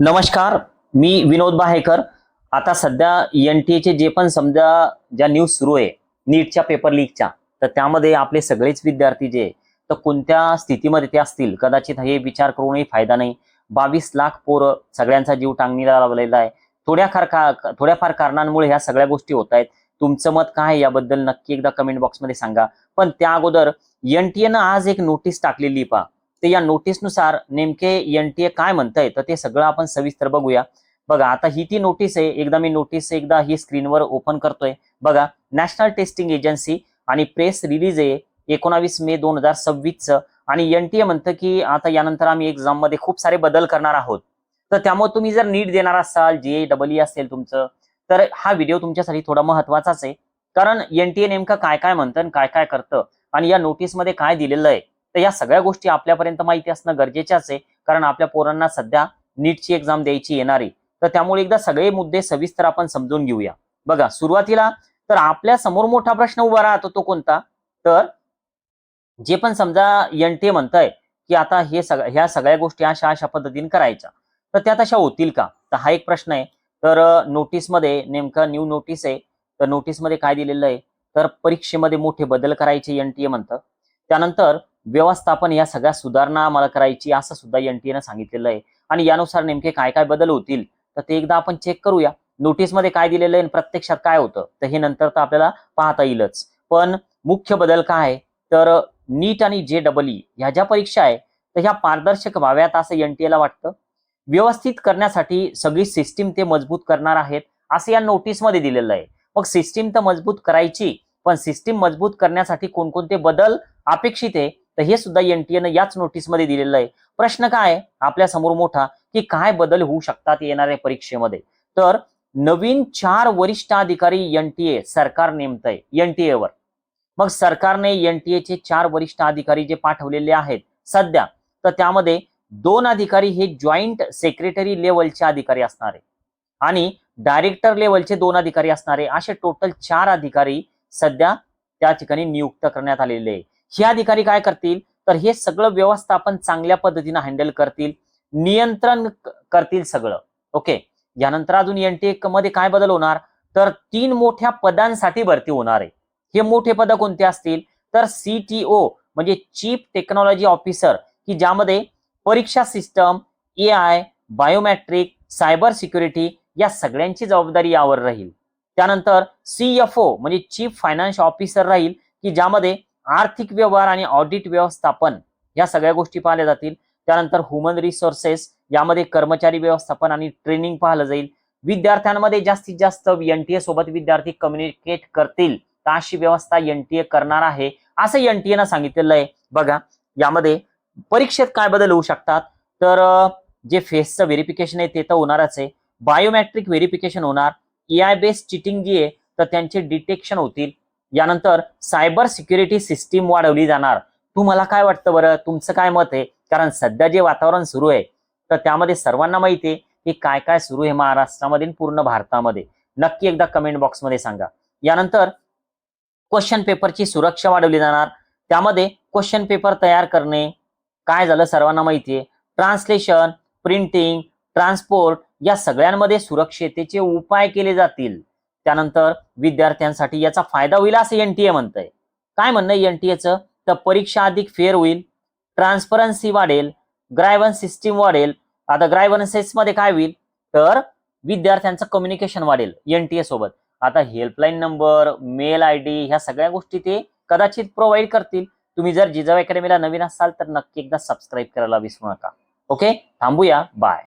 नमस्कार, मी विनोद बाहेकर. आता सध्या NTA जे पण समजा ज्या न्यूज सुरू आहे नीटच्या पेपर लीकच्या, तर त्यामध्ये आपले सगळेच विद्यार्थी जे तर कोणत्या स्थितीमध्ये ते असतील कदाचित हे विचार करूनही फायदा नाही. 22 लाख पोरं सगळ्यांचा जीव टांगणीला लावलेला आहे. थोड्याफार कारणांमुळे ह्या सगळ्या गोष्टी होत आहेत. तुमचं मत काय आहे याबद्दल नक्की एकदा कमेंट बॉक्समध्ये सांगा. पण त्या अगोदर NTA आज एक नोटीस टाकलेली पहा. तर या नोटीसनुसार नेमके NTA काय म्हणताय तर ते सगळं आपण सविस्तर बघूया. बघा, आता ही ती नोटीस आहे. एकदा ही स्क्रीनवर ओपन करतोय. बघा, नॅशनल टेस्टिंग एजन्सी आणि प्रेस रिलीज आहे 19 मे 2026चं. आणि NTA म्हणतं की आता यानंतर आम्ही एक्झाम मध्ये खूप सारे बदल करणार आहोत. तर त्यामुळे तुम्ही जर नीट देणार असाल, JEE असेल तुमचं, तर हा व्हिडिओ तुमच्यासाठी थोडा महत्वाचाच आहे. कारण NTA नेमकं काय काय म्हणतं आणि काय काय करतं आणि या नोटीसमध्ये काय दिलेलं आहे, तर या सगळ्या गोष्टी आपल्यापर्यंत माहिती असणं गरजेच्याच आहे. कारण आपल्या पोरांना सध्या नीटची एक्झाम द्यायची येणारी. तर त्यामुळे एकदा सगळे मुद्दे सविस्तर आपण समजून घेऊया. बघा, सुरुवातीला तर आपल्या समोर मोठा प्रश्न उभा राहतो तो कोणता, तर जे पण समजा NTA म्हणतंय की आता ह्या सगळ्या गोष्टी अशा अशा पद्धतीने करायच्या, तर त्या तशा होतील का, तर हा एक प्रश्न आहे. तर नोटीसमध्ये नेमकं न्यू नोटीस आहे. तर नोटीसमध्ये काय दिलेलं आहे, तर परीक्षेमध्ये मोठे बदल करायचे NTA म्हणतं. त्यानंतर व्यवस्थापन या सगळ्या सुधारणा आम्हाला करायची असं सुद्धा NTA ने सांगितलेलं आहे. आणि यानुसार नेमके काय काय बदल होतील तर ते एकदा आपण चेक करूया. नोटीसमध्ये काय दिलेलं आहे आणि प्रत्यक्षात काय होतं तर हे नंतर तर आपल्याला पाहता येईलच. पण मुख्य बदल काय आहे, तर नीट आणि JEE ह्या ज्या परीक्षा आहे तर ह्या पारदर्शक व्हाव्यात असं NTA ला वाटतं. व्यवस्थित करण्यासाठी सगळी सिस्टीम ते मजबूत करणार आहेत असं या नोटीसमध्ये दिलेलं आहे. मग सिस्टीम तर मजबूत करायची, पण सिस्टीम मजबूत करण्यासाठी कोणकोणते बदल अपेक्षित आहे तर हे सुद्धा NTA ने याच नोटीसमध्ये दिलेलं आहे. प्रश्न काय आहे आपल्या समोर मोठा, की काय बदल होऊ शकतात येणाऱ्या परीक्षेमध्ये. तर नवीन 4 वरिष्ठ अधिकारी NTA सरकार नेमतंय NTA वर. मग सरकारने NTA चे 4 वरिष्ठ अधिकारी जे पाठवलेले आहेत सध्या, तर त्यामध्ये 2 अधिकारी हे जॉईंट सेक्रेटरी लेवलचे अधिकारी असणार आहे आणि डायरेक्टर लेवलचे 2 अधिकारी असणार आहे. असे टोटल 4 अधिकारी सध्या त्या ठिकाणी नियुक्त करण्यात आलेले आहे. हे अधिकारी काय करतील, तर हे सगळं व्यवस्थापन चांगल्या पद्धतीने हँडल करतील, नियंत्रण करतील सगळं. ओके. यानंतर अजून NTA मध्ये काय बदल होणार, तर 3 मोठ्या पदांसाठी भरती होणार आहे. हे मोठे पद कोणते असतील, तर CTO म्हणजे चीफ टेक्नॉलॉजी ऑफिसर, की ज्यामध्ये परीक्षा system, AI, biometric, cyber security या सगळ्यांची जबाबदारी यावर राहील. त्यानंतर CFO म्हणजे चीफ फायनान्स ऑफिसर राहील, की ज्यामध्ये आर्थिक व्यवहार आणि ऑडिट व्यवस्थापन या सगळ्या गोष्टी पाहिल्या जातील. त्यानंतर ह्युमन रिसोर्सेस यामध्ये कर्मचारी व्यवस्थापन आणि ट्रेनिंग पाहिलं जाईल. विद्यार्थ्यांमध्ये जास्तीत जास्त NTA सोबत विद्यार्थी कम्युनिकेट करतील तर अशी व्यवस्था NTA करणार आहे असं NTA ने सांगितलेलं आहे. बघा, यामध्ये परीक्षेत काय बदल होऊ शकतात, तर जे फेसचं व्हेरिफिकेशन आहे ते तर होणारच आहे. बायोमेट्रिक व्हेरिफिकेशन होणार. AI बेस्ड चिटिंग जी आहे तर त्यांचे डिटेक्शन होतील. यानंतर सायबर सिक्युरिटी सिस्टीम वाढवली जाणार. तुम्हाला काय वाटतं बरं, तुमचं काय मत आहे? कारण सध्या जे वातावरण सुरू आहे तर त्यामध्ये सर्वांना माहिती आहे की काय काय सुरू आहे महाराष्ट्रामध्ये पूर्ण भारतामध्ये. नक्की एकदा कमेंट बॉक्समध्ये सांगा. यानंतर क्वेश्चन पेपरची सुरक्षा वाढवली जाणार. त्यामध्ये क्वेश्चन पेपर तयार करणे, काय झालं सर्वांना माहिती आहे, ट्रान्सलेशन, प्रिंटिंग, ट्रान्सपोर्ट या सगळ्यांमध्ये सुरक्षतेचे उपाय केले जातील. त्यानंतर विद्यार्थ्यांसाठी याचा फायदा होईल असं NTA म्हणतंय. काय म्हणणं आहे NTAचं, तर परीक्षा अधिक फेअर होईल, ट्रान्सपरन्सी वाढेल, ग्रायव्हन्स सिस्टीम वाढेल. आता ग्रायव्हन्सेस मध्ये काय होईल, तर विद्यार्थ्यांचं कम्युनिकेशन वाढेल NTA सोबत. आता हेल्पलाईन नंबर, मेल ID ह्या सगळ्या गोष्टी ते कदाचित प्रोव्हाइड करतील. तुम्ही जर जिजाऊ अकॅडमीला नवीन असाल तर नक्की एकदा सबस्क्राईब करायला विसरू नका. ओके, थांबूया. बाय.